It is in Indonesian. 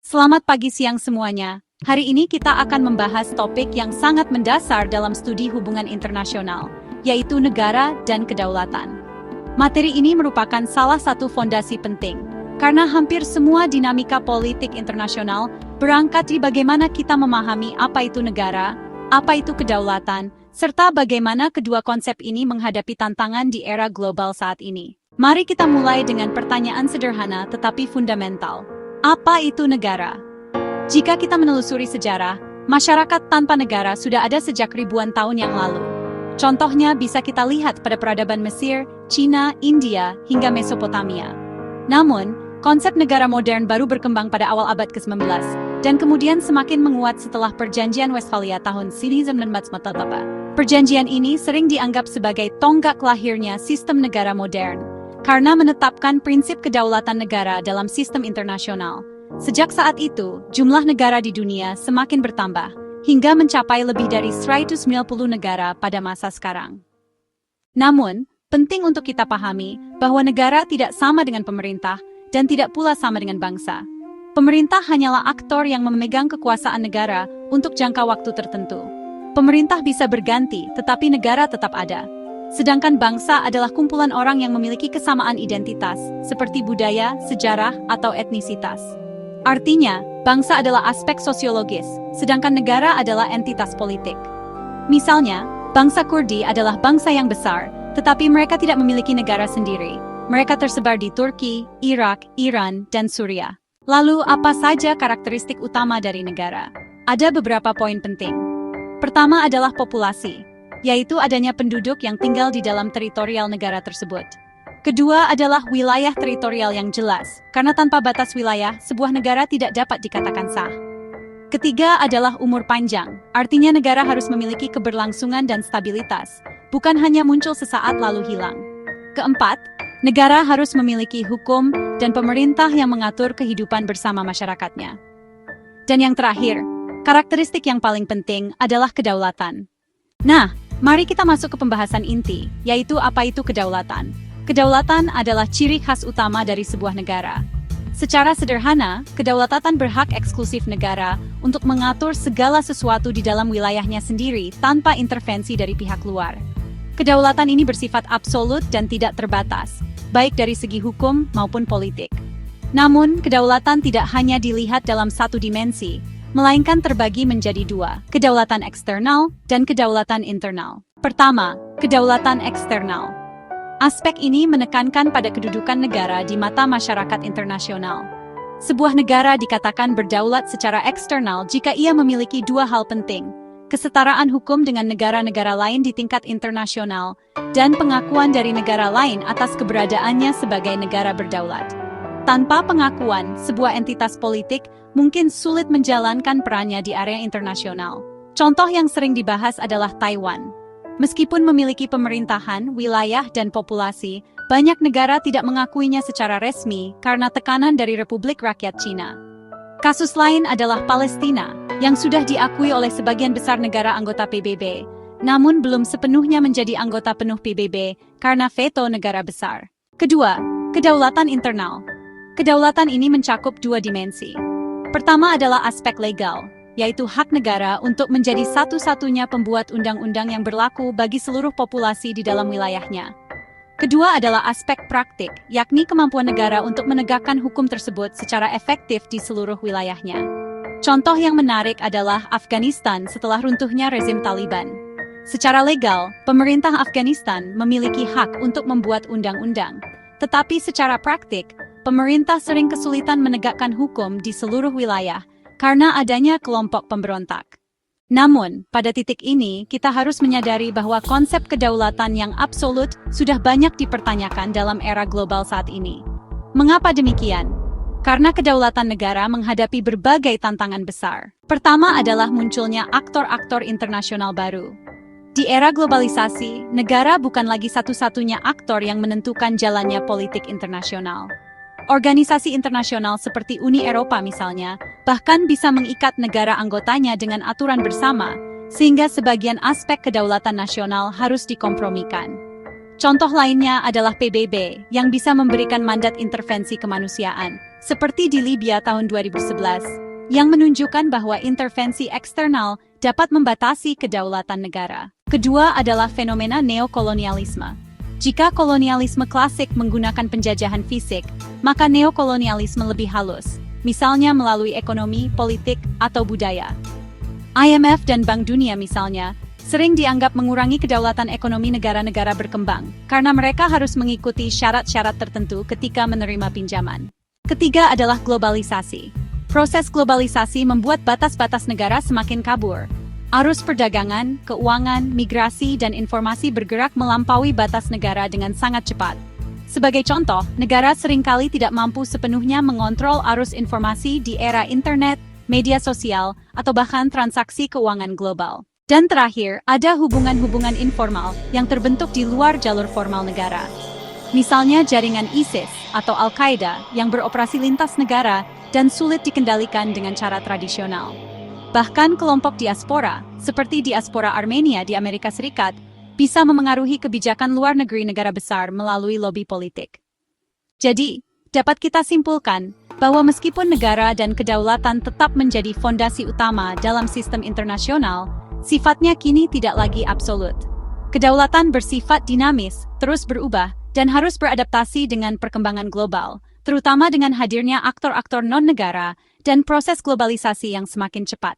Selamat pagi siang semuanya. Hari ini kita akan membahas topik yang sangat mendasar dalam studi hubungan internasional, yaitu negara dan kedaulatan. Materi ini merupakan salah satu fondasi penting, karena hampir semua dinamika politik internasional berangkat dari bagaimana kita memahami apa itu negara, apa itu kedaulatan, serta bagaimana kedua konsep ini menghadapi tantangan di era global saat ini. Mari kita mulai dengan pertanyaan sederhana tetapi fundamental. Apa itu negara? Jika kita menelusuri sejarah, masyarakat tanpa negara sudah ada sejak ribuan tahun yang lalu. Contohnya bisa kita lihat pada peradaban Mesir, Cina, India, hingga Mesopotamia. Namun, konsep negara modern baru berkembang pada awal abad ke-19, dan kemudian semakin menguat setelah Perjanjian Westphalia tahun 1948. Perjanjian ini sering dianggap sebagai tonggak lahirnya sistem negara modern, karena menetapkan prinsip kedaulatan negara dalam sistem internasional. Sejak saat itu, jumlah negara di dunia semakin bertambah, hingga mencapai lebih dari 190 negara pada masa sekarang. Namun, penting untuk kita pahami bahwa negara tidak sama dengan pemerintah, dan tidak pula sama dengan bangsa. Pemerintah hanyalah aktor yang memegang kekuasaan negara untuk jangka waktu tertentu. Pemerintah bisa berganti, tetapi negara tetap ada. Sedangkan bangsa adalah kumpulan orang yang memiliki kesamaan identitas, seperti budaya, sejarah, atau etnisitas. Artinya, bangsa adalah aspek sosiologis, sedangkan negara adalah entitas politik. Misalnya, bangsa Kurdi adalah bangsa yang besar, tetapi mereka tidak memiliki negara sendiri. Mereka tersebar di Turki, Irak, Iran, dan Suriah. Lalu, apa saja karakteristik utama dari negara? Ada beberapa poin penting. Pertama adalah populasi, yaitu adanya penduduk yang tinggal di dalam teritorial negara tersebut. Kedua adalah wilayah teritorial yang jelas, karena tanpa batas wilayah, sebuah negara tidak dapat dikatakan sah. Ketiga adalah umur panjang, artinya negara harus memiliki keberlangsungan dan stabilitas, bukan hanya muncul sesaat lalu hilang. Keempat, negara harus memiliki hukum dan pemerintah yang mengatur kehidupan bersama masyarakatnya. Dan yang terakhir, karakteristik yang paling penting adalah kedaulatan. Nah, mari kita masuk ke pembahasan inti, yaitu apa itu kedaulatan. Kedaulatan adalah ciri khas utama dari sebuah negara. Secara sederhana, kedaulatan berhak eksklusif negara untuk mengatur segala sesuatu di dalam wilayahnya sendiri tanpa intervensi dari pihak luar. Kedaulatan ini bersifat absolut dan tidak terbatas, baik dari segi hukum maupun politik. Namun, kedaulatan tidak hanya dilihat dalam satu dimensi, melainkan terbagi menjadi dua, kedaulatan eksternal dan kedaulatan internal. Pertama, kedaulatan eksternal. Aspek ini menekankan pada kedudukan negara di mata masyarakat internasional. Sebuah negara dikatakan berdaulat secara eksternal jika ia memiliki dua hal penting, kesetaraan hukum dengan negara-negara lain di tingkat internasional, dan pengakuan dari negara lain atas keberadaannya sebagai negara berdaulat. Tanpa pengakuan, sebuah entitas politik mungkin sulit menjalankan perannya di area internasional. Contoh yang sering dibahas adalah Taiwan. Meskipun memiliki pemerintahan, wilayah, dan populasi, banyak negara tidak mengakuinya secara resmi karena tekanan dari Republik Rakyat Cina. Kasus lain adalah Palestina, yang sudah diakui oleh sebagian besar negara anggota PBB, namun belum sepenuhnya menjadi anggota penuh PBB karena veto negara besar. Kedua, kedaulatan internal. Kedaulatan ini mencakup dua dimensi. Pertama adalah aspek legal, yaitu hak negara untuk menjadi satu-satunya pembuat undang-undang yang berlaku bagi seluruh populasi di dalam wilayahnya. Kedua adalah aspek praktik, yakni kemampuan negara untuk menegakkan hukum tersebut secara efektif di seluruh wilayahnya. Contoh yang menarik adalah Afghanistan setelah runtuhnya rezim Taliban. Secara legal, pemerintah Afghanistan memiliki hak untuk membuat undang-undang, tetapi secara praktik, pemerintah sering kesulitan menegakkan hukum di seluruh wilayah karena adanya kelompok pemberontak. Namun, pada titik ini, kita harus menyadari bahwa konsep kedaulatan yang absolut sudah banyak dipertanyakan dalam era global saat ini. Mengapa demikian? Karena kedaulatan negara menghadapi berbagai tantangan besar. Pertama adalah munculnya aktor-aktor internasional baru. Di era globalisasi, negara bukan lagi satu-satunya aktor yang menentukan jalannya politik internasional. Organisasi internasional seperti Uni Eropa misalnya, bahkan bisa mengikat negara anggotanya dengan aturan bersama, sehingga sebagian aspek kedaulatan nasional harus dikompromikan. Contoh lainnya adalah PBB, yang bisa memberikan mandat intervensi kemanusiaan, seperti di Libya tahun 2011, yang menunjukkan bahwa intervensi eksternal dapat membatasi kedaulatan negara. Kedua adalah fenomena neokolonialisme. Jika kolonialisme klasik menggunakan penjajahan fisik, maka neokolonialisme lebih halus, misalnya melalui ekonomi, politik, atau budaya. IMF dan Bank Dunia misalnya, sering dianggap mengurangi kedaulatan ekonomi negara-negara berkembang, karena mereka harus mengikuti syarat-syarat tertentu ketika menerima pinjaman. Ketiga adalah globalisasi. Proses globalisasi membuat batas-batas negara semakin kabur. Arus perdagangan, keuangan, migrasi, dan informasi bergerak melampaui batas negara dengan sangat cepat. Sebagai contoh, negara seringkali tidak mampu sepenuhnya mengontrol arus informasi di era internet, media sosial, atau bahkan transaksi keuangan global. Dan terakhir, ada hubungan-hubungan informal yang terbentuk di luar jalur formal negara. Misalnya jaringan ISIS atau Al-Qaeda yang beroperasi lintas negara dan sulit dikendalikan dengan cara tradisional. Bahkan kelompok diaspora, seperti diaspora Armenia di Amerika Serikat, bisa memengaruhi kebijakan luar negeri negara besar melalui lobi politik. Jadi, dapat kita simpulkan bahwa meskipun negara dan kedaulatan tetap menjadi fondasi utama dalam sistem internasional, sifatnya kini tidak lagi absolut. Kedaulatan bersifat dinamis, terus berubah, dan harus beradaptasi dengan perkembangan global, terutama dengan hadirnya aktor-aktor non-negara dan proses globalisasi yang semakin cepat.